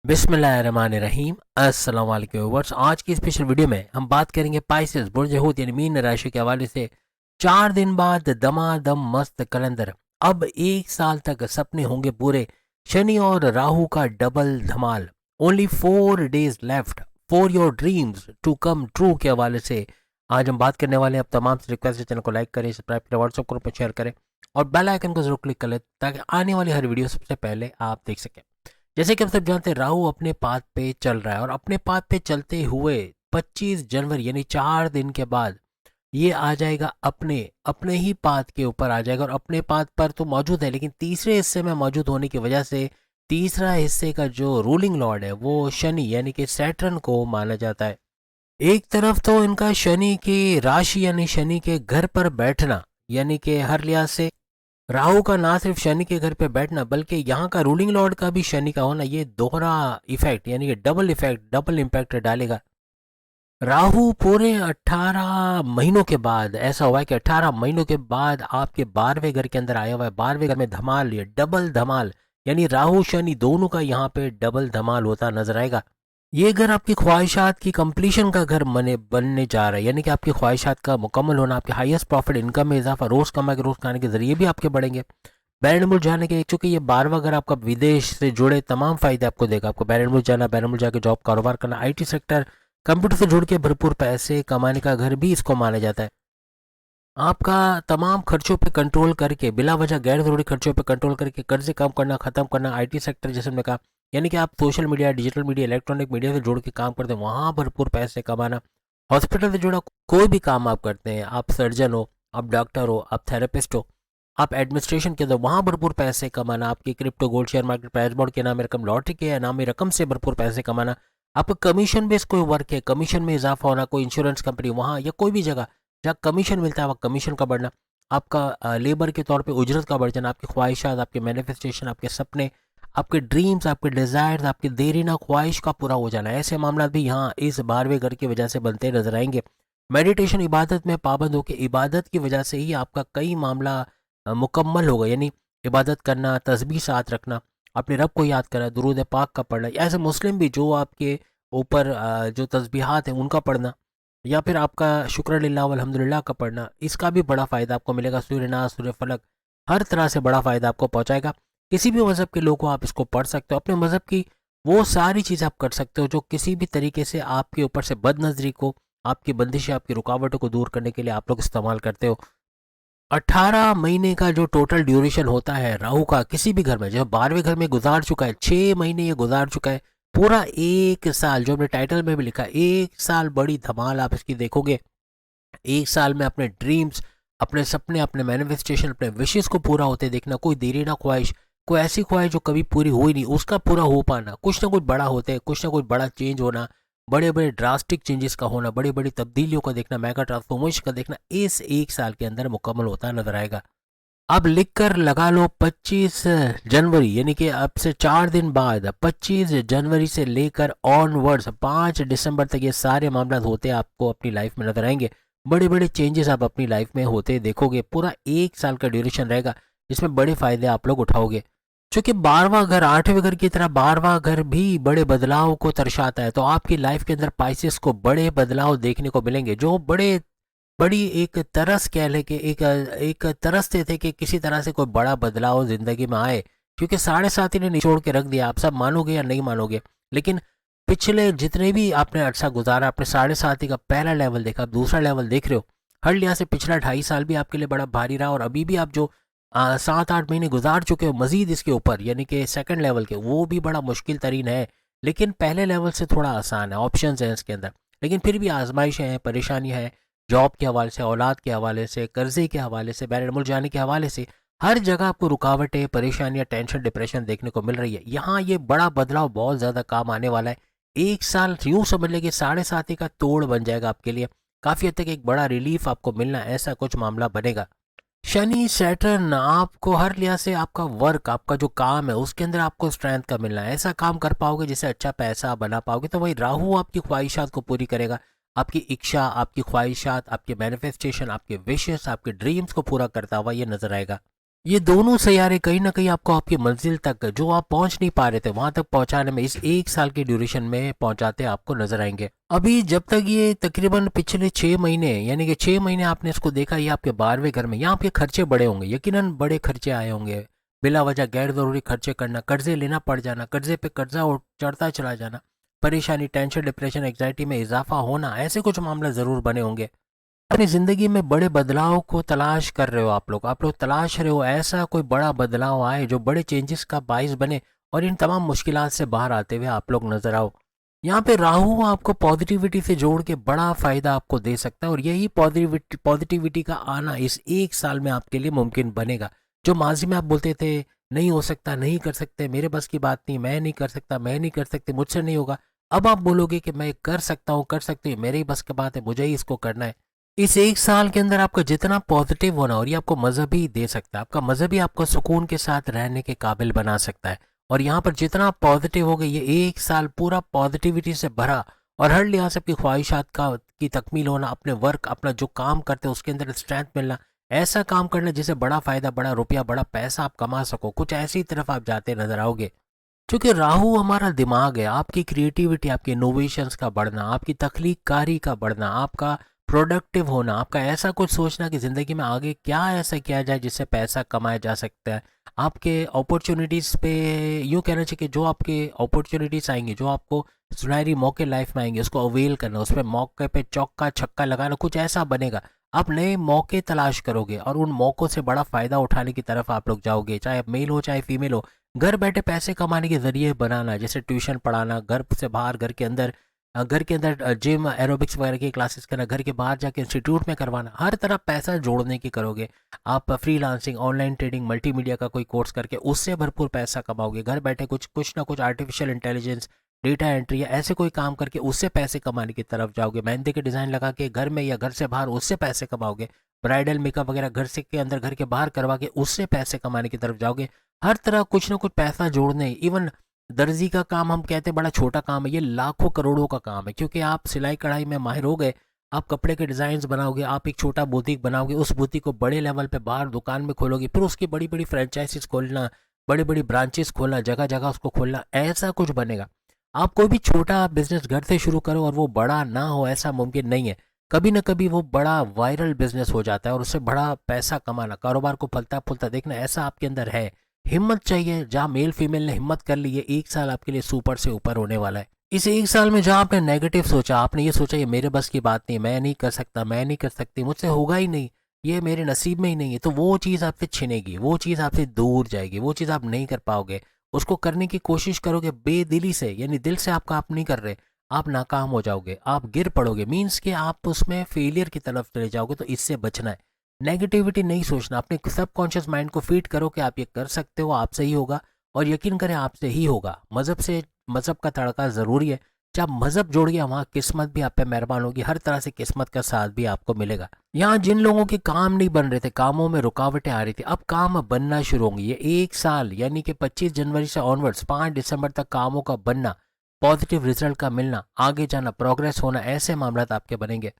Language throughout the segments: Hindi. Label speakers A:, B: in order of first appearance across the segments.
A: बिस्मिल्लाहिर्रहमानिर्रहीम। अस्सलाम वालेकुम व्यूअर्स। आज की स्पेशल वीडियो में हम बात करेंगे पाइसेस बुर्ज हूत यानी मीन राशि के हवाले से 4 दिन बाद दमादम मस्त कलंदर। अब 1 साल तक सपने होंगे पूरे। शनि और राहु का डबल धमाल। Only 4 days left for your dreams to come true के हवाले से आज हम बात करने वाले हैं। अब तमाम से रिक्वेस्ट है, चैनल को लाइक करें, सब्सक्राइब करें, व्हाट्सएप ग्रुप पर शेयर करें और बेल आइकन को जरूर क्लिक कर लें ताकि आने वाली हर वीडियो सबसे पहले आप देख सकें। जैसे कि हम सब जानते हैं, राहु अपने पाथ पे चल रहा है और अपने पाथ पे चलते हुए 25 जनवरी यानी 4 दिन के बाद ये आ जाएगा अपने अपने ही पाथ के ऊपर आ जाएगा। और अपने पाथ पर तो मौजूद है, लेकिन तीसरे हिस्से में मौजूद होने की वजह से तीसरा हिस्से का जो रूलिंग लॉर्ड है वो शनि यानी कि सैटर्न को माना जाता है। एक तरफ तो इनका शनि की राशि यानी शनि के घर पर बैठना यानी कि हर लिहाज से राहु का ना सिर्फ शनि के घर पे बैठना बल्कि यहाँ का रूलिंग लॉर्ड का भी शनि का होना, ये दोहरा इफेक्ट यानी कि डबल इफेक्ट डबल इम्पैक्ट डालेगा। राहु पूरे 18 महीनों के बाद ऐसा हुआ है कि 18 महीनों के बाद आपके 12वें घर के अंदर आया हुआ है। 12वें घर में धमाल, ये डबल धमाल यानी राहु शनि दोनों का यहाँ पे डबल धमाल होता नजर आएगा। ये घर आपकी ख्वाहिशात की कंप्लीशन का घर बनने जा रहा है, यानी कि आपकी ख्वाहिशात का मुकम्मल होना, आपके हाईएस्ट प्रॉफिट, इनकम में इजाफा, रोज कमा के रोज खाने के जरिए भी आपके बढ़ेंगे। बैरन मुल्क जाने के, चूंकि ये 12वां घर आपका विदेश से जुड़े तमाम फायदे आपको देगा। आपको बैरन मुल्क जाना, बैरन मुल्क जाके जॉब कारोबार करना, आईटी सेक्टर, कंप्यूटर से जुड़ के भरपूर पैसे कमाने का घर भी इसको माना जाता है। आपका तमाम खर्चों पे कंट्रोल करके, बिला वजह गैर जरूरी खर्चों पे कंट्रोल करके कर्जे कम करना, खत्म करना, आईटी सेक्टर जैसे मैंने कहा, यानी कि आप social media, digital media, electronic media से जुड़ के काम करते हैं, वहाँ भरपूर पैसे कमाना। हॉस्पिटल से जुड़ा कोई भी काम आप करते हैं, आप सर्जन हो, आप डॉक्टर हो, आप थेरेपिस्ट हो, आप एडमिनिस्ट्रेशन के अंदर, वहाँ भरपूर पैसे कमाना। आपकी crypto, gold, share market, price board के नाम रकम, लॉटरी के नाम रकम से भरपूर पैसे कमाना। आपका कमीशन बेस कोई वर्क है, कमीशन में इजाफा होना, कोई इंश्योरेंस कंपनी वहाँ या कोई भी जगह जहाँ कमीशन मिलता है वहाँ कमीशन का बढ़ना। आपका लेबर के तौर पे उजरत का बढ़ जाना, आपकी ख्वाहिशात, आपके मैनिफेस्टेशन, आपके सपने, आपके ड्रीम्स, आपके डिज़ायर्स, आपकी देरीना ख्वाहिश का पूरा हो जाना, ऐसे मामला भी यहाँ इस 12वें घर की वजह से बनते नजर आएंगे। मेडिटेशन, इबादत में पाबंद होकर इबादत की वजह से ही आपका कई मामला मुकम्मल होगा, यानी इबादत करना, तस्बीह साथ रखना, अपने रब को याद करना, दुरूद पाक का पढ़ना, ऐसे मुस्लिम भी जो आपके ऊपर जो तस्बीहात हैं उनका पढ़ना, या फिर आपका शुक्र लिल्लाह वल्हम्दुलिल्लाह का पढ़ना, इसका भी बड़ा फ़ायदा आपको मिलेगा। सूर्य नास, सूर्य फलक, हर तरह से बड़ा फ़ायदा आपको पहुंचाएगा। किसी भी मज़हब के लोग को आप इसको पढ़ सकते हो। अपने मज़हब की वो सारी चीज़ आप कर सकते हो जो किसी भी तरीके से आपके ऊपर से बदनज़री को, आपकी बंदिशें, आपकी रुकावटों को दूर करने के लिए आप लोग इस्तेमाल करते हो। 18 महीने का जो टोटल ड्यूरेशन होता है राहु का किसी भी घर में, जो 12वें घर में गुजार चुका है, 6 महीने ये गुजार चुका है, पूरा 1 साल, जो हमने टाइटल में भी लिखा, 1 साल बड़ी धमाल आप इसकी देखोगे। 1 साल में अपने ड्रीम्स, अपने सपने, अपने मैनिफेस्टेशन, अपने विशेष को पूरा होते देखना, कोई देरी ना ख्वाहिश, कोई ऐसी ख्वाहिश जो कभी पूरी हुई नहीं उसका पूरा हो पाना, कुछ ना कुछ बड़ा होते, कुछ ना कुछ बड़ा चेंज होना, बड़े बड़े ड्रास्टिक चेंजेस का होना, बड़ी बड़ी तब्दीलियों का देखना, मेगा ट्रांसफॉर्मेशन का देखना, इस 1 साल के अंदर मुकम्मल होता नजर आएगा। अब लिख कर लगा लो 25 जनवरी, यानी कि अब से 4 दिन बाद 25 जनवरी से लेकर ऑनवर्ड्स 5 दिसंबर तक ये सारे मामला होते आपको अपनी लाइफ में नजर आएंगे। बड़े बड़े चेंजेस आप अपनी लाइफ में होते देखोगे। पूरा 1 साल का ड्यूरेशन रहेगा जिसमें बड़े फायदे आप लोग उठाओगे। चूंकि 12वां घर 8वें घर की तरह 12वां घर भी बड़े बदलाव को दर्शाता है, तो आपकी लाइफ के अंदर पाइसेस को बड़े बदलाव देखने को मिलेंगे, जो बड़े बड़ी एक तरस कह ले कि एक तरसते थे कि किसी तरह से कोई बड़ा बदलाव जिंदगी में आए। क्योंकि 7.5 ने निचोड़ के रख दिया, आप सब मानोगे या नहीं मानोगे, लेकिन पिछले जितने भी आपने अरसा गुजारा, आपने 7.5 का पहला लेवल देखा, आप दूसरा लेवल देख रहे हो। हर लिहाज से पिछला 2.5 साल भी आपके लिए बड़ा भारी रहा और अभी भी आप जो 7-8 महीने गुजार चुके हो मजीद इसके ऊपर, यानी कि सेकंड लेवल के, वो भी बड़ा मुश्किल तरीन है। लेकिन पहले लेवल से थोड़ा आसान है, ऑप्शंस हैं इसके अंदर, लेकिन फिर भी आजमाइशें हैं, परेशानी है, जॉब के हवाले से, औलाद के हवाले से, कर्जे के हवाले से, बैरून मुल्क जाने के हवाले से, हर जगह आपको रुकावटें, परेशानियां, टेंशन, डिप्रेशन देखने को मिल रही है। यहाँ ये बड़ा बदलाव बहुत ज़्यादा काम आने वाला है। 1 साल यूँ समझ लें कि 7.5 का तोड़ बन जाएगा आपके लिए। काफ़ी हद तक एक बड़ा रिलीफ आपको मिलना, ऐसा कुछ मामला बनेगा। शनि सैटर्न आपको हर लिहाज से, आपका वर्क, आपका जो काम है उसके अंदर आपको स्ट्रेंथ का मिलना है, ऐसा काम कर पाओगे जिससे अच्छा पैसा बना पाओगे। तो वही राहु आपकी ख्वाहिशात को पूरी करेगा, आपकी इच्छा, आपकी ख्वाहिशात, आपके मैनिफेस्टेशन, आपके विशेस, आपके ड्रीम्स को पूरा करता हुआ ये नजर आएगा। ये दोनों सैयारे कहीं ना कहीं आपको आपकी मंजिल तक जो आप पहुंच नहीं पा रहे थे वहां तक पहुंचाने में इस एक साल की ड्यूरेशन में पहुंचाते आपको नजर आएंगे। अभी जब तक ये तकरीबन पिछले 6 महीने यानी कि 6 महीने आपने इसको देखा, ये आपके 12वें घर में, यहाँ आपके खर्चे बड़े होंगे, यकीनन बड़े खर्चे आए होंगे। बिला वजह गैर जरूरी खर्चे करना, कर्जे लेना पड़ जाना, कर्जे पे कर्जा चढ़ता चला जाना, परेशानी, टेंशन, डिप्रेशन, एग्जाइटी में इजाफा होना, ऐसे कुछ मामले जरूर बने होंगे। अपनी ज़िंदगी में बड़े बदलाव को तलाश कर रहे हो आप लोग तलाश रहे हो ऐसा कोई बड़ा बदलाव आए जो बड़े चेंजेस का बाइस बने और इन तमाम मुश्किलात से बाहर आते हुए आप लोग नजर आओ। यहाँ पे राहु आपको पॉजिटिविटी से जोड़ के बड़ा फायदा आपको दे सकता है और यही पॉजिटिविटी का आना इस एक साल में आपके लिए मुमकिन बनेगा। जो माजी में आप बोलते थे नहीं हो सकता, नहीं कर सकते, मेरे बस की बात नहीं, मैं नहीं कर सकता, मैं नहीं कर सकती, मुझसे नहीं होगा, अब आप बोलोगे कि मैं कर सकता हूँ, कर सकती हूँ, मेरे ही बस की बात है, मुझे ही इसको करना है। इस एक साल के अंदर आपका जितना पॉजिटिव होना और ये आपको मजहब ही दे सकता है, आपका मजहब ही आपको सुकून के साथ रहने के काबिल बना सकता है। और यहाँ पर जितना पॉजिटिव हो गए, ये एक साल पूरा पॉजिटिविटी से भरा और हर लिहाज से आपकी ख्वाहिशात का की तकमील होना, अपने वर्क, अपना जो काम करते हैं उसके अंदर स्ट्रेंथ मिलना, ऐसा काम करना जिससे बड़ा फायदा, बड़ा रुपया, बड़ा पैसा आप कमा सको, कुछ ऐसी तरफ आप जाते नजर आओगे। क्योंकि राहु हमारा दिमाग है, आपकी क्रिएटिविटी, आपके इनोवेशंस का बढ़ना, आपकी तख्लीक कारी का बढ़ना, आपका प्रोडक्टिव होना, आपका ऐसा कुछ सोचना कि ज़िंदगी में आगे क्या ऐसा किया जाए जिससे पैसा कमाया जा सकता है। आपके अपॉर्चुनिटीज़ पे यूँ कहना चाहिए कि जो आपके अपॉर्चुनिटीज़ आएंगे, जो आपको सुनहरी मौके लाइफ में आएंगे, उसको अवेल करना, उस पर मौके पे चौका छक्का लगाना, कुछ ऐसा बनेगा। आप नए मौके तलाश करोगे और उन मौक़ों से बड़ा फ़ायदा उठाने की तरफ आप लोग जाओगे, चाहे आप मेल हो चाहे फीमेल हो। घर बैठे पैसे कमाने के ज़रिए बनाना, जैसे ट्यूशन पढ़ाना, घर से बाहर, घर के अंदर जिम, एरोबिक्स वगैरह की क्लासेस करना, घर के बाहर जाके इंस्टीट्यूट में करवाना, हर तरह पैसा जोड़ने की करोगे। आप फ्रीलांसिंग, ऑनलाइन ट्रेडिंग, मल्टीमीडिया का कोई कोर्स करके उससे भरपूर पैसा कमाओगे। घर बैठे कुछ ना कुछ आर्टिफिशियल इंटेलिजेंस, डेटा एंट्री या ऐसे कोई काम करके उससे पैसे कमाने की तरफ जाओगे। मेहंदी के डिज़ाइन लगा के घर में या घर से बाहर उससे पैसे कमाओगे। ब्राइडल मेकअप वगैरह घर से के अंदर, घर के बाहर करवा के उससे पैसे कमाने की तरफ जाओगे। हर तरह कुछ ना कुछ पैसा जोड़ने, इवन दर्जी का काम हम कहते हैं बड़ा छोटा काम है, ये लाखों करोड़ों का काम है, क्योंकि आप सिलाई कढ़ाई में माहिर हो गए, आप कपड़े के डिज़ाइंस बनाओगे, आप एक छोटा बुटीक बनाओगे, उस बुटीक को बड़े लेवल पे बाहर दुकान में खोलोगे, फिर उसकी बड़ी बड़ी फ्रेंचाइजीज खोलना, बड़ी बड़ी ब्रांचेस खोलना, जगह जगह उसको खोलना, ऐसा कुछ बनेगा। आप कोई भी छोटा बिजनेस घर से शुरू करो और वो बड़ा ना हो, ऐसा मुमकिन नहीं है। कभी ना कभी वो बड़ा वायरल बिजनेस हो जाता है और उससे बड़ा पैसा कमाना, कारोबार को फलता फूलता देखना, ऐसा आपके अंदर है। हिम्मत चाहिए, जहाँ मेल फीमेल ने हिम्मत कर ली, ये एक साल आपके लिए सुपर से ऊपर होने वाला है। इस एक साल में जहाँ आपने नेगेटिव सोचा, आपने ये सोचा ये मेरे बस की बात नहीं, मैं नहीं कर सकता, मैं नहीं कर सकती, मुझसे होगा ही नहीं, ये मेरे नसीब में ही नहीं है, तो वो चीज़ आपसे छिनेगी, वो चीज़ आपसे दूर जाएगी, वो चीज़ आप नहीं कर पाओगे। उसको करने की कोशिश करोगे बेदिली से, यानी दिल से आपका आप नहीं कर रहे, आप नाकाम हो जाओगे, आप गिर पड़ोगे, मीन्स कि आप उसमें फेलियर की तरफ चले जाओगे। तो इससे बचना है, नेगेटिविटी नहीं सोचना, अपने सबकॉन्शियस माइंड को फीड करो कि आप ये कर सकते हो, आपसे ही होगा, और यकीन करें आपसे ही होगा। मज़हब का तड़का ज़रूरी है, जब मज़हब जोड़ गया वहाँ किस्मत भी आप पे मेहरबान होगी, हर तरह से किस्मत का साथ भी आपको मिलेगा। यहाँ जिन लोगों के काम नहीं बन रहे थे, कामों में रुकावटें आ रही थी, अब काम बनना शुरू होंगी। ये एक साल यानी कि 25 जनवरी से ऑनवर्ड्स 5 दिसंबर तक कामों का बनना, पॉजिटिव रिजल्ट का मिलना, आगे जाना, प्रोग्रेस होना, ऐसे मामला आपके बनेंगे।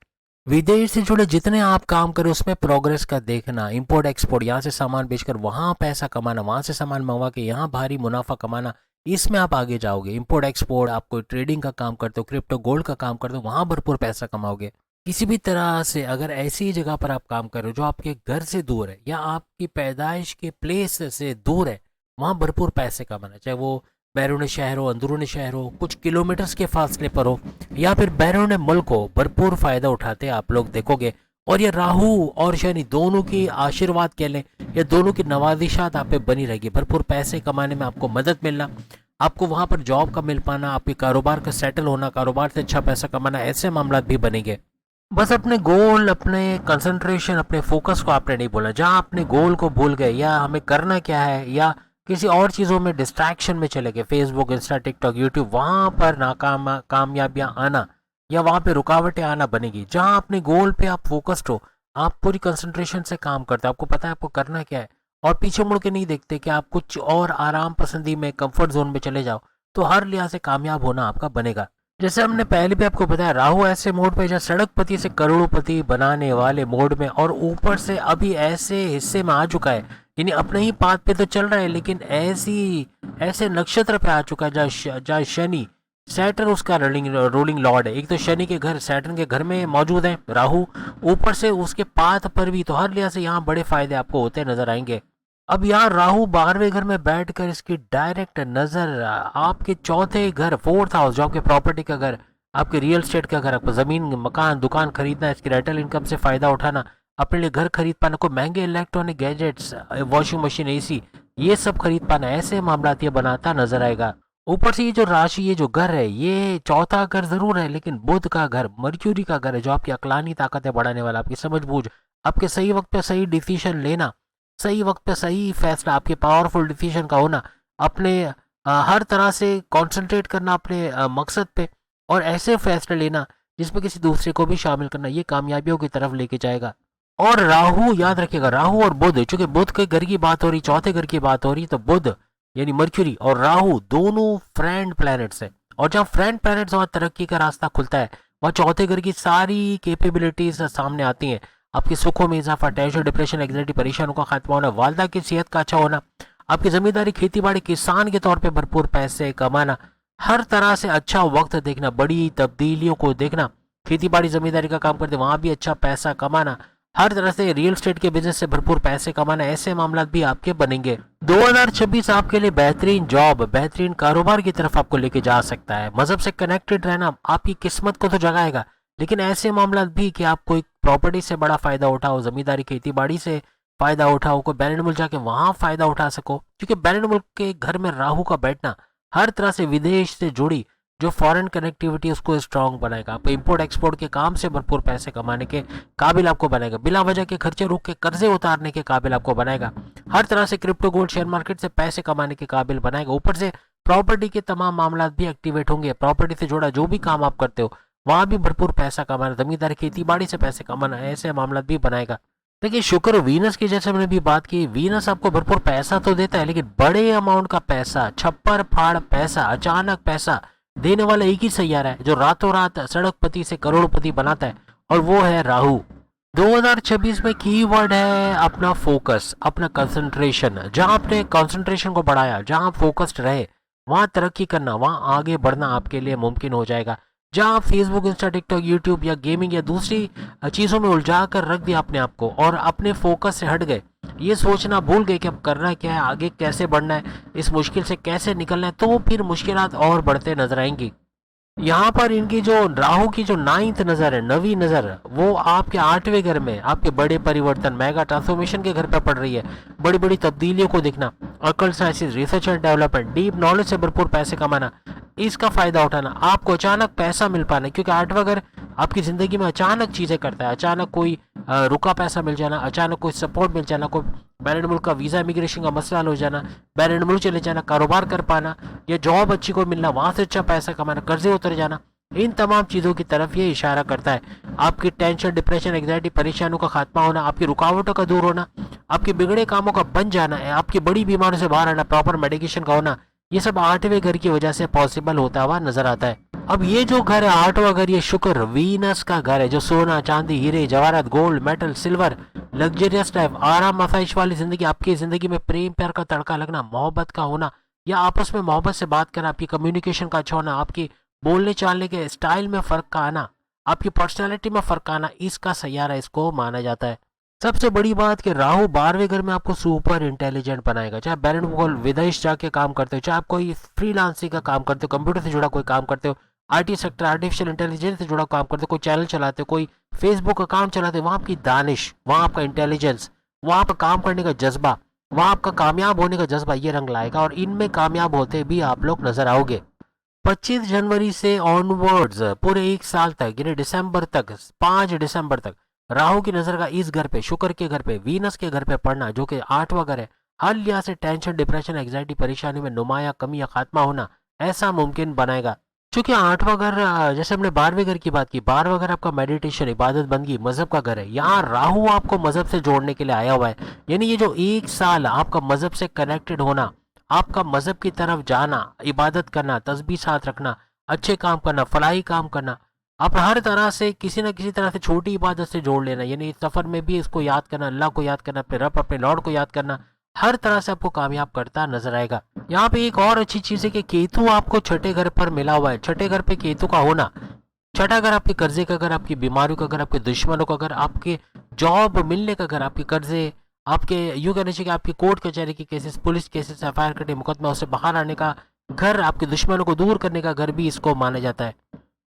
A: विदेश से जुड़े जितने आप काम करें उसमें प्रोग्रेस का देखना, इंपोर्ट एक्सपोर्ट, यहाँ से सामान बेचकर वहाँ पैसा कमाना, वहाँ से सामान मंगवा के यहाँ भारी मुनाफा कमाना, इसमें आप आगे जाओगे। इंपोर्ट एक्सपोर्ट, आप कोई ट्रेडिंग का काम करते हो, क्रिप्टो गोल्ड का काम करते हो, वहाँ भरपूर पैसा कमाओगे। किसी भी तरह से अगर ऐसी जगह पर आप काम कर रहे हो जो आपके घर से दूर है या आपकी पैदाइश के प्लेस से दूर है, वहाँ भरपूर पैसे कमाना, चाहे वो बैरून शहर हो, अंदरून शहर हो, कुछ किलोमीटर्स के फासले पर हो, या फिर बैरून मुल्क हो, भरपूर फायदा उठाते आप लोग देखोगे। और ये राहु और शनि दोनों की आशीर्वाद कह लें या दोनों की नवाजिशात आप पे बनी रहेगी। भरपूर पैसे कमाने में आपको मदद मिलना, आपको वहाँ पर जॉब का मिल पाना, आपके कारोबार का सेटल होना, कारोबार से अच्छा पैसा कमाना, ऐसे मामला भी बनेंगे। बस अपने गोल, अपने कंसंट्रेशन, अपने फोकस को आपने नहीं भूलना। जहाँ अपने गोल को भूल गए या हमें करना क्या है या किसी और चीज़ों में डिस्ट्रैक्शन में चले गए, फेसबुक, इंस्टा, टिकटॉक, यूट्यूब, वहाँ पर कामयाबियाँ आना या वहाँ पे रुकावटें आना बनेगी। जहाँ अपने गोल पे आप फोकस्ड हो, आप पूरी कंसंट्रेशन से काम करते हो, आपको पता है आपको करना क्या है, और पीछे मुड़ के नहीं देखते कि आप कुछ और आराम पसंदी में, कंफर्ट जोन में चले जाओ, तो हर लिहाज से कामयाब होना आपका बनेगा। जैसे हमने पहले भी आपको बताया, राहु ऐसे मोड पे जहाँ सड़कपति से करोड़पति बनाने वाले मोड में, और ऊपर से अभी ऐसे हिस्से में आ चुका है यानी अपने ही पाथ पे तो चल रहा है, लेकिन ऐसे नक्षत्र पे आ चुका है जहाँ शनि, सैटर्न उसका रूलिंग लॉर्ड है। एक तो शनि के घर, सैटर्न के घर में मौजूद है राहु, ऊपर से उसके पाथ पर भी, तो हर लिहाज से यहाँ बड़े फायदे आपको होते नजर आएंगे। अब यहाँ राहु 12वें घर में बैठकर इसकी डायरेक्ट नजर आपके चौथे घर, फोर्थ हाउस, जो आपके प्रॉपर्टी का घर, आपके रियल एस्टेट का घर, आपको जमीन मकान दुकान खरीदना, इसकी रेंटल इनकम से फायदा उठाना, अपने लिए घर खरीद पाना, को महंगे electronic gadgets, washing machine, AC, ये सब खरीद पाना, ऐसे मामला ये बनाता नजर आएगा। ऊपर से ये जो राशि, ये जो घर है, ये चौथा घर जरूर है, लेकिन बुध का घर, मर्क्यूरी का घर है, जो आपकी अक्लानी ताकतें बढ़ाने वाला, आपकी समझबूझ, आपके सही वक्त पे सही डिसीजन लेना, सही वक्त पे सही फैसला, आपके पावरफुल डिसीजन का होना, अपने हर तरह से कंसंट्रेट करना अपने मकसद पे, और ऐसे फैसले लेना जिसमें किसी दूसरे को भी शामिल करना, ये कामयाबियों की तरफ लेके जाएगा। और राहु, याद रखिएगा, राहु और बुध, चूंकि बुध के घर की बात हो रही, चौथे घर की बात हो रही, तो बुध यानी मर्क्यूरी और राहु दोनों फ्रेंड प्लैनेट्स है, और जहाँ फ्रेंड प्लैनेट्स वहाँ तरक्की का रास्ता खुलता है, वहाँ चौथे घर की सारी कैपेबिलिटीज सामने आती हैं। आपके सुखों में इजाफा, टेंशन, डिप्रेशन, एंग्जाइटी, परेशानियों का खात्मा होना, वालदा की सेहत का अच्छा होना, आपकी जिम्मेदारी खेती बाड़ी, किसान के तौर पे भरपूर पैसे कमाना, हर तरह से अच्छा वक्त देखना, बड़ी तब्दीलियों को देखना, खेती बाड़ी जमींदारी का काम करते वहां भी अच्छा पैसा कमाना, हर तरह से रियल एस्टेट के बिजनेस से भरपूर पैसे कमाना, ऐसे मामला भी आपके बनेंगे। 2026 आपके लिए बेहतरीन जॉब, बेहतरीन कारोबार की तरफ आपको लेके जा सकता है। मजहब से कनेक्टेड रहना आपकी किस्मत को तो जगाएगा, लेकिन ऐसे मामला भी कि आप कोई प्रॉपर्टी से बड़ा फायदा उठाओ, जमींदारी खेती बाड़ी से फायदा उठाओ, कोई बैलेंड मुल्क जाके वहां फायदा उठा सको, क्योंकि बैलेंड मुल्क के घर में राहु का बैठना हर तरह से विदेश से जुड़ी जो फॉरेन कनेक्टिविटी उसको स्ट्रांग बनाएगा, आपको इंपोर्ट एक्सपोर्ट के काम से भरपूर पैसे कमाने के काबिल आपको बनाएगा, बिला वजह के खर्चे रोक के कर्जे उतारने के काबिल आपको बनाएगा, हर तरह से क्रिप्टो गोल्ड शेयर मार्केट से पैसे कमाने के काबिल बनाएगा। ऊपर से प्रॉपर्टी के तमाम मामला भी एक्टिवेट होंगे, प्रॉपर्टी से जुड़ा जो भी काम आप करते हो वहां भी भरपूर पैसा कमाना, जमींदारी खेती बाड़ी से पैसे कमाना, ऐसे मामला भी बनाएगा। देखिए शुक्र वीनस की, जैसे हमने भी बात की, वीनस आपको भरपूर पैसा तो देता है, लेकिन बड़े अमाउंट का पैसा, छप्पर फाड़ पैसा, अचानक पैसा देने वाला एक ही सैयारा है जो रातों रात सड़कपति से करोड़पति बनाता है, और वो है राहु। 2026 में कीवर्ड है अपना फोकस, अपना कंसंट्रेशन। जहां आपने कंसंट्रेशन को बढ़ाया, जहां फोकस्ड रहे, वहां तरक्की करना, वहां आगे बढ़ना आपके लिए मुमकिन हो जाएगा। जहां आप फेसबुक, इंस्टा, टिकटॉक, यूट्यूब या गेमिंग या दूसरी चीजों में उलझा कर रख दिया अपने आप को, और अपने फोकस से हट गए, ये सोचना भूल गए कि अब करना क्या है, आगे कैसे बढ़ना है, इस मुश्किल से कैसे निकलना है, तो फिर मुश्किलात और बढ़ते नजर आएंगी। यहाँ पर इनकी जो राहु की जो 9th नजर है, नवी नजर, वो आपके 8वें घर में, आपके बड़े परिवर्तन, मेगा ट्रांसफॉर्मेशन के घर पे पड़ रही है। बड़ी बड़ी तब्दीलियों को देखना, अकल, sciences, research and development, deep knowledge से भरपूर पैसे कमाना, इसका फायदा उठाना, आपको अचानक पैसा मिल पाना, क्योंकि 8वां घर आपकी जिंदगी में अचानक चीजें करता है, अचानक कोई रुका पैसा मिल जाना, अचानक कोई सपोर्ट मिल जाना, कोई बैलेंड मुल्क का वीजा इमिग्रेशन का मसला हल हो जाना, बैलेंड मुल्क चले जाना, कारोबार कर पाना, या जॉब अच्छी को मिलना, वहां से अच्छा पैसा कमाना, कर्जे उतर जाना, इन तमाम चीजों की तरफ ये इशारा करता है। आपकी टेंशन, डिप्रेशन, एंग्जाइटी, परेशानियों का खात्मा होना, आपकी रुकावटों का दूर होना, आपके बिगड़े कामों का बन जाना है, आपकी बड़ी बीमारियों से बाहर आना, प्रॉपर मेडिकेशन का होना, ये सब 8वें घर की वजह से पॉसिबल होता हुआ नजर आता है। अब ये जो घर है 8वां घर, ये शुक्र वीनस का घर है, जो सोना, चांदी, हीरे, जवाहरात, gold, metal, silver, luxurious life, आराम आसाइश वाली जिंदगी, आपकी जिंदगी में प्रेम प्यार का तड़का लगना, मोहब्बत का होना, या आपस में मोहब्बत से बात करना, आपकी कम्युनिकेशन का अच्छा होना, आपकी बोलने चालने के स्टाइल में फर्क का आना, आपकी पर्सनैलिटी में फर्क आना, इसका सैयारा इसको माना जाता है। सबसे बड़ी बात कि राहु 12वें घर में आपको सुपर इंटेलिजेंट बनाएगा, चाहे बैरन विदेश जाके काम करते हो, चाहे आप कोई फ्रीलांसिंग का काम करते हो, कंप्यूटर से जुड़ा कोई काम करते हो, आईटी सेक्टर, आर्टिफिशियल इंटेलिजेंस से जुड़ा काम करते हो, कोई चैनल चलाते हो, कोई फेसबुक अकाउंट चलाते हो, वहाँ आपकी दानिश, वहाँ आपका इंटेलिजेंस, वहाँ आपका काम करने का जज्बा, वहाँ आपका कामयाब होने का जज्बा, ये रंग लाएगा, और इनमें कामयाब होते भी आप लोग नजर आओगे। 25 जनवरी से ऑनवर्ड्स पूरे एक साल तक, यानी दिसंबर तक, 5 दिसंबर तक राहु की नजर का इस घर पे, शुक्र के घर पे, वीनस के घर पे पड़ना, जो कि 8वां घर है, हर लिहाज से टेंशन, डिप्रेशन, एंग्जाइटी, परेशानी में नुमाया कमी या खात्मा होना, ऐसा मुमकिन बनाएगा। क्योंकि 8वां घर, जैसे हमने 12वें घर की बात की, 12वां घर आपका मेडिटेशन, इबादत बंदगी, मजहब का घर है। यहाँ राहु आपको मजहब से जोड़ने के लिए आया हुआ है, यानी ये जो एक साल आपका मजहब से कनेक्टेड होना, आपका मजहब की तरफ जाना, इबादत करना, तस्बीह साथ रखना, अच्छे काम करना, फलाही काम करना, आप हर तरह से किसी न किसी तरह से छोटी इबादत से जोड़ लेना, यानी इस सफर में भी इसको याद करना, अल्लाह को याद करना, अपने रब, अपने लॉर्ड को याद करना, हर तरह से आपको कामयाब करता नजर आएगा। यहाँ पे एक और अच्छी चीज है कि केतु आपको छठे घर पर मिला हुआ है। छठे घर पे केतु का होना, छठा घर आपके कर्जे का घर, आपकी बीमारियों का घर, आपके दुश्मनों का घर, आपके जॉब मिलने का घर, आपके कर्जे, आपके यूं कहना चाहिए कि आपकी कोर्ट कचहरी के केसेस, पुलिस केसेस, एफआईआर कटे मुकदमा उससे बाहर आने का घर, आपके दुश्मनों को दूर करने का घर भी इसको माना जाता है।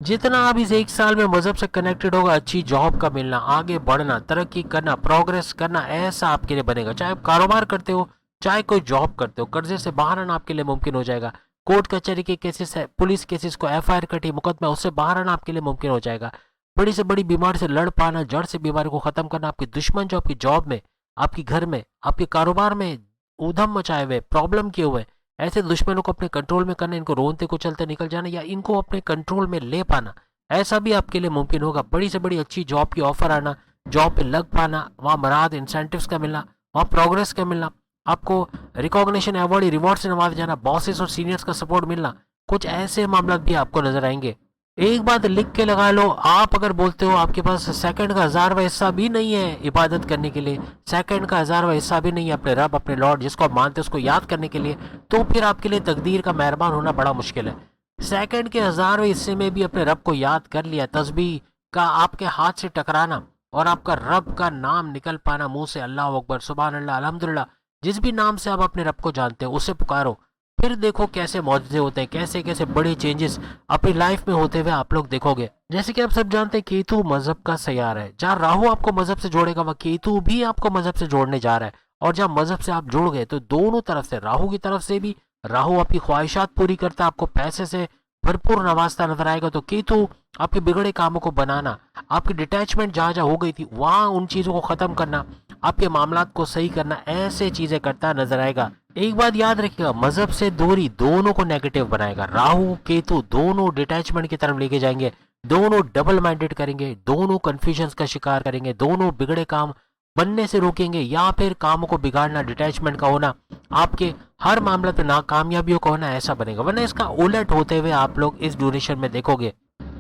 A: जितना आप इस एक साल में मजहब से कनेक्टेड होगा, अच्छी जॉब का मिलना, आगे बढ़ना, तरक्की करना, प्रोग्रेस करना, ऐसा आपके लिए बनेगा। चाहे आप कारोबार करते हो, चाहे कोई जॉब करते हो, कर्जे से बाहर आना आपके लिए मुमकिन हो जाएगा। कोर्ट कचहरी के केसेस है, पुलिस केसेस को एफआईआर कटी मुकदमा उससे बाहर आना आपके लिए मुमकिन हो जाएगा। बड़ी से बड़ी बीमारी से लड़ पाना, जड़ से बीमारी को खत्म करना, आपके दुश्मन जो आपकी जॉब में, आपके घर में, आपके कारोबार में ऊधम मचाए हुए, प्रॉब्लम किए हुए, ऐसे दुश्मनों को अपने कंट्रोल में करना, इनको रोनते को चलते निकल जाना या इनको अपने कंट्रोल में ले पाना, ऐसा भी आपके लिए मुमकिन होगा। बड़ी से बड़ी अच्छी जॉब की ऑफर आना, जॉब पे लग पाना, वहाँ मराद इंसेंटिव्स का मिलना, वहाँ प्रोग्रेस का मिलना, आपको रिकॉग्निशन, अवार्ड, रिवॉर्ड से नवाजा जाना, बॉसेस और सीनियर्स का सपोर्ट मिलना, कुछ ऐसे मामला भी आपको नजर आएंगे। एक बात लिख के लगा लो, आप अगर बोलते हो आपके पास सेकंड का 1000वां हिस्सा भी नहीं है इबादत करने के लिए, सेकंड का 1000वां हिस्सा भी नहीं है अपने रब, अपने लॉर्ड जिसको आप मानते हैं उसको याद करने के लिए, तो फिर आपके लिए तकदीर का मेहरबान होना बड़ा मुश्किल है। सेकंड के 1000वें हिस्से में भी अपने रब को याद कर लिया, तस्बीह का आपके हाथ से टकराना और आपका रब का नाम निकल पाना मुंह से, अल्लाह अकबर, सुभान अल्लाह, अल्हम्दुलिल्लाह, जिस भी नाम से आप अपने रब को जानते हो उससे पुकारो। फिर देखो कैसे मौजूद होते हैं, कैसे कैसे बड़े चेंजेस अपनी लाइफ में होते हुए आप लोग देखोगे। जैसे कि आप सब जानते हैं केतु मजहब का सयार है। जहाँ राहु आपको मजहब से जोड़ेगा वह केतु भी आपको मजहब से जोड़ने जा रहा है। और जब मजहब से आप जुड़ गए तो दोनों तरफ से, राहु की तरफ से भी, राहु आपकी ख्वाहिशात पूरी करता है, आपको पैसे से भरपूर नवाजता नजर आएगा, तो केतु आपके बिगड़े कामों को बनाना, आपकी डिटैचमेंट जहां जहां हो गई थी वहां उन चीजों को खत्म करना, आपके मामलात को सही करना, ऐसे चीजें करता नजर आएगा। एक बात याद रखिएगा, मजहब से दूरी दोनों को नेगेटिव बनाएगा। राहु केतु दोनों डिटैचमेंट की तरफ लेके जाएंगे, दोनों डबल माइंडेड करेंगे, दोनों कंफ्यूजन का शिकार करेंगे, दोनों बिगड़े काम बनने से रोकेंगे या फिर कामों को बिगाड़ना, डिटैचमेंट का होना, आपके हर मामले पे नाकामयाबियों का होना, ऐसा बनेगा। वरना इसका उलट होते हुए आप लोग इस ड्यूरेशन में देखोगे।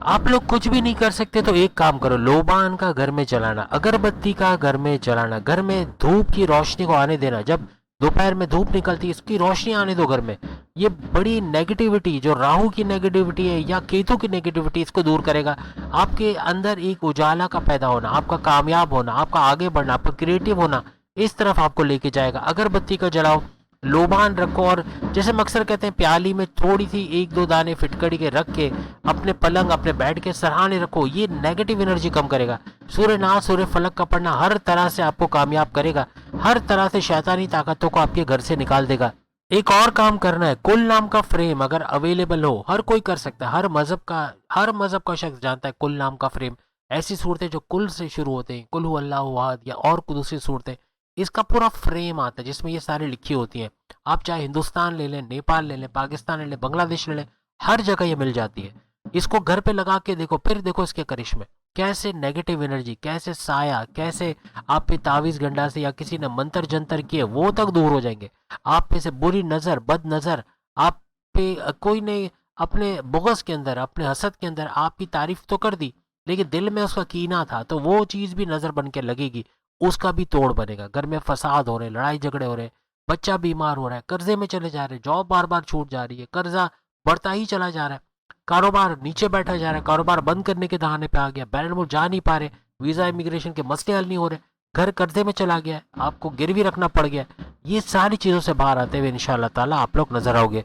A: आप लोग कुछ भी नहीं कर सकते तो एक काम करो, लोबान का घर में जलाना, अगरबत्ती का घर में जलाना, घर में धूप की रोशनी को आने देना। जब दोपहर में धूप निकलती है इसकी रोशनी आने दो घर में। ये बड़ी नेगेटिविटी, जो राहु की नेगेटिविटी है या केतु की नेगेटिविटी, इसको दूर करेगा। आपके अंदर एक उजाला का पैदा होना, आपका कामयाब होना, आपका आगे बढ़ना, आपका क्रिएटिव होना, इस तरफ आपको लेके जाएगा। अगरबत्ती का जलाओ, लोबान रखो, और जैसे हम अक्सर कहते हैं प्याली में थोड़ी सी 1-2 दाने फिटकड़ी के रख के अपने पलंग, अपने बेड के सराहने रखो। ये नेगेटिव एनर्जी कम करेगा। सूर्य नाथ, सूर्य फलक का पढ़ना हर तरह से आपको कामयाब करेगा, हर तरह से शैतानी ताकतों को आपके घर से निकाल देगा। एक और काम करना है, कुल नाम का फ्रेम अगर अवेलेबल हो, हर कोई कर सकता है, हर मजहब का शख्स जानता है कुल नाम का फ्रेम। ऐसी सूरतें जो कुल से शुरू होते हैं, कुल हु अल्लाहु अहद या और दूसरी सूरतें, इसका पूरा फ्रेम आता है जिसमें ये सारी लिखी होती हैं। आप चाहे हिंदुस्तान ले लें, नेपाल ले लें, पाकिस्तान ले लें, बांग्लादेश ले लें, हर जगह ये मिल जाती है। इसको घर पे लगा के देखो, फिर देखो इसके करिश्मे, कैसे नेगेटिव एनर्जी, कैसे साया, कैसे आप पे तावीज गंडा से या किसी ने मंत्र जंतर किए वो तक दूर हो जाएंगे। आप पे से बुरी नजर, बद नजर, आप पे कोई ने अपने बुग़्ज़ के अंदर, अपने हसद के अंदर आपकी तारीफ तो कर दी लेकिन दिल में उसका कीना था, तो वो चीज भी नजर बन के लगेगी, उसका भी तोड़ बनेगा। घर में फसाद हो रहे, लड़ाई झगड़े हो रहे, बच्चा बीमार हो रहा है, कर्जे में चले जा रहे, जॉब बार बार छूट जा रही है, कर्जा बढ़ता ही चला जा रहा है, कारोबार नीचे बैठा जा रहा है, कारोबार बंद करने के दहाने पे आ गया, बैरन मुल्क जा नहीं पा रहे, वीजा इमिग्रेशन के मसले हल नहीं हो रहे, घर कर्जे में चला गया है, आपको गिरवी रखना पड़ गया। ये सारी चीजों से बाहर आते हुए इंशाल्लाह ताला आप लोग नजर आओगे।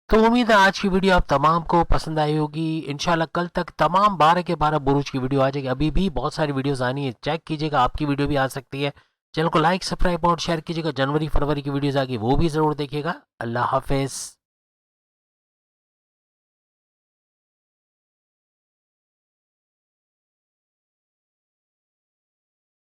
A: तो उम्मीद है आज की वीडियो आप तमाम को पसंद आई होगी। इंशाल्लाह कल तक तमाम 12 के 12 बुरुज की वीडियो आ जाएगी। अभी भी बहुत सारी वीडियोस आनी है, चेक कीजिएगा, आपकी वीडियो भी आ सकती है। चैनल को लाइक, सब्सक्राइब और शेयर कीजिएगा। जनवरी फरवरी की वीडियोस आ गई, वो भी जरूर देखिएगा। अल्लाह हाफिज।